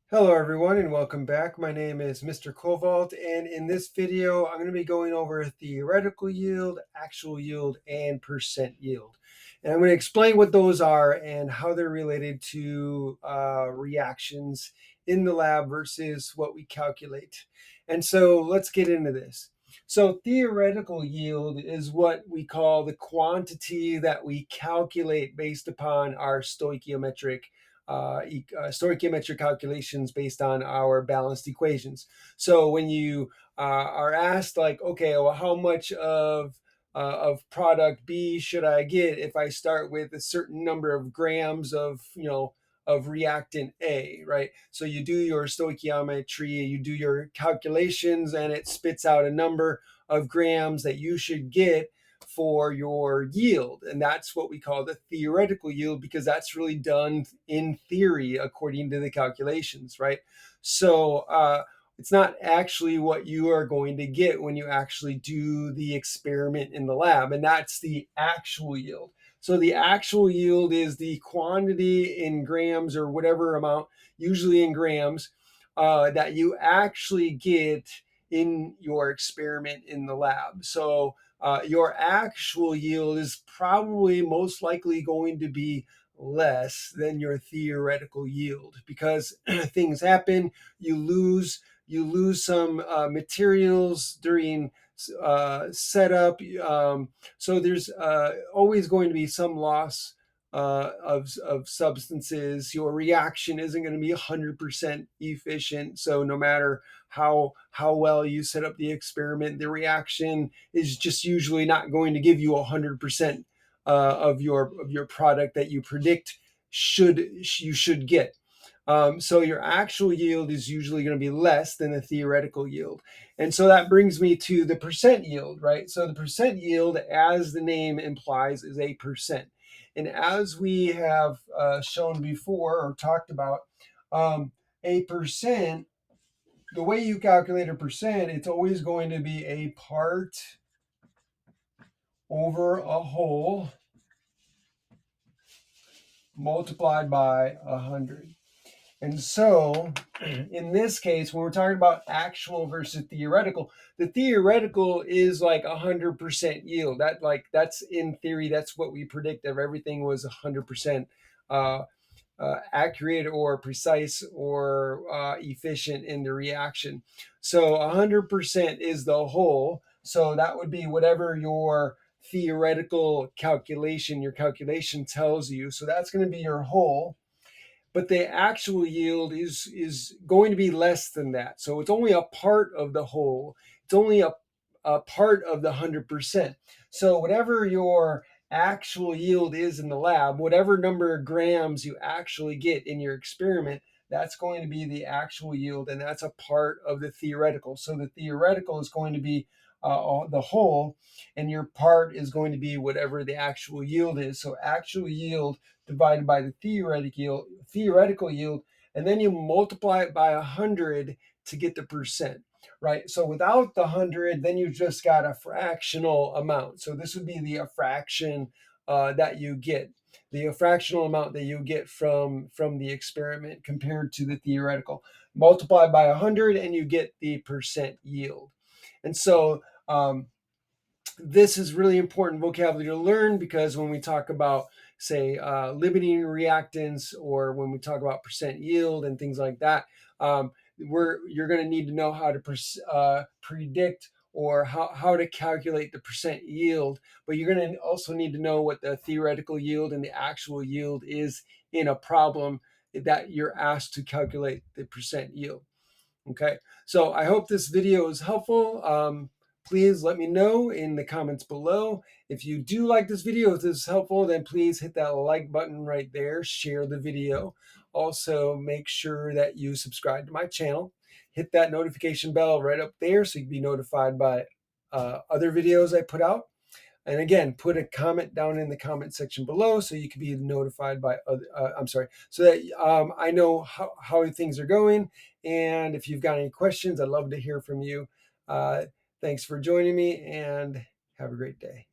Hello everyone and welcome back. My name is Mr. Covalt, and in this video I'm going to be going over theoretical yield, actual yield, and percent yield. And I'm going to explain what those are and how they're related to reactions in the lab versus what we calculate. And so let's get into this. So theoretical yield is what we call the quantity that we calculate based upon our stoichiometric stoichiometric calculations based on our balanced equations. So when you are asked, like, okay, well, how much of product B should I get if I start with a certain number of grams of reactant A, right? So you do your stoichiometry, you do your calculations, and it spits out a number of grams that you should get for your yield. And that's what we call the theoretical yield, because that's really done in theory according to the calculations, right? So it's not actually what you are going to get when you actually do the experiment in the lab, and that's the actual yield. So the actual yield is the quantity in grams or whatever amount, usually in grams, that you actually get in your experiment in the lab. So your actual yield is probably most likely going to be less than your theoretical yield, because things happen. You lose some materials during setup. So there's always going to be some loss of substances. Your reaction isn't going to be 100% efficient. So no matter how well you set up the experiment, the reaction is just usually not going to give you 100% of your product that you predict you should get. So your actual yield is usually going to be less than the theoretical yield. And so that brings me to the percent yield, right? So the percent yield, as the name implies, is a percent. And as we have shown before or talked about, a percent, the way you calculate a percent, it's always going to be a part over a whole multiplied by 100. And so in this case, when we're talking about actual versus theoretical, the theoretical is like 100% yield. That's in theory, that's what we predict, if everything was 100% accurate or precise or efficient in the reaction. So 100% is the whole. So that would be whatever your theoretical calculation, your calculation tells you. So that's going to be your whole, but the actual yield is going to be less than that. So it's only a part of the whole. It's only a part of the 100%. So whatever your actual yield is in the lab, whatever number of grams you actually get in your experiment, that's going to be the actual yield, and that's a part of the theoretical. So the theoretical is going to be the whole, and your part is going to be whatever the actual yield is. So actual yield divided by the theoretical yield, and then you multiply it by 100 to get the percent, right? So without the 100, then you just got a fractional amount. So this would be the fraction that you get, the fractional amount that you get from the experiment compared to the theoretical. Multiply by 100 and you get the percent yield. And so this is really important vocabulary to learn, because when we talk about, say, limiting reactants, or when we talk about percent yield and things like that, you're going to need to know how to predict, or how to calculate the percent yield. But you're going to also need to know what the theoretical yield and the actual yield is in a problem that you're asked to calculate the percent yield. Okay, so I hope this video is helpful. Please let me know in the comments below. If you do like this video, if this is helpful, then please hit that like button right there, share the video. Also, make sure that you subscribe to my channel. Hit that notification bell right up there so you can be notified by other videos I put out. And again, put a comment down in the comment section below so you can be notified by so that I know how things are going. And if you've got any questions, I'd love to hear from you. Thanks for joining me, and have a great day.